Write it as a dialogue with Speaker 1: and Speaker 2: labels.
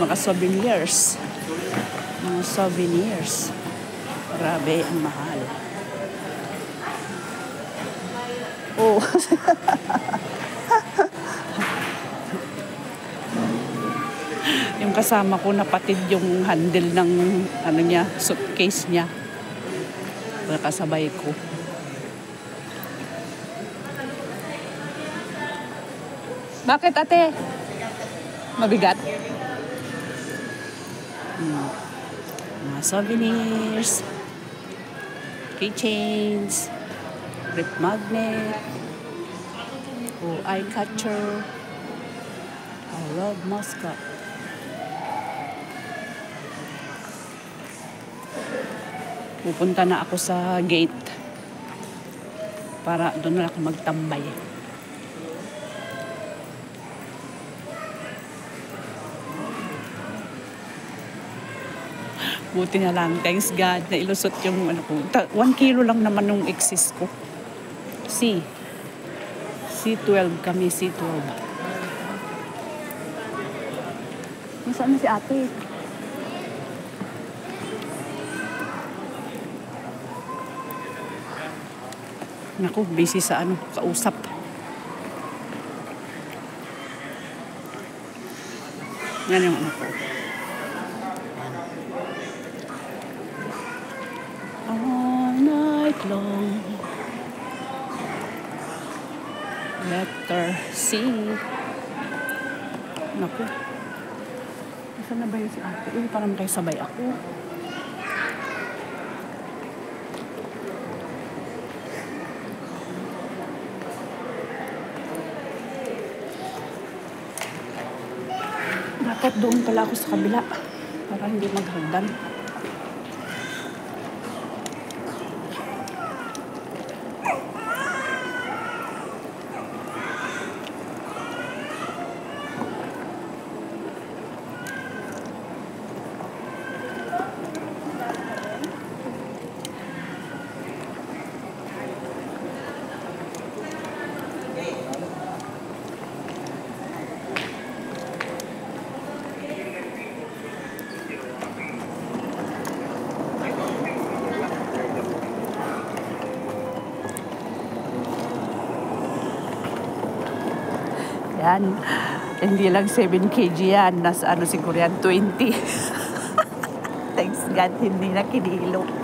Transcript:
Speaker 1: mga souvenirs. Mga souvenirs. Grabe, ang mahal. Oh. Yung kasama ko napatid yung handle ng ano niya, suitcase niya. Kasabay ko. Bakit ate? Mabigat? Mga souvenirs, keychains, rip magnet, eye catcher. I love Muscat. Pupunta na ako sa gate para doon na ako magtambay. Buti na lang, thanks God, na ilusot yung ano ko. 1 kilo lang naman nung excess ko. C12 kami, C12. Nasaan na si ate? Naku, busy sa ano, kausap. Yan yung ano ko. All night long. Letter C. Naku. Saan na ba yun si ate? Parang kayo sabay ako. Dapat doon pala ako sa kabila para hindi maghagdan. Yan. Hindi lang 7 kg yan. Nasa ano siguro yan, 20. Thanks God, hindi na kinilo.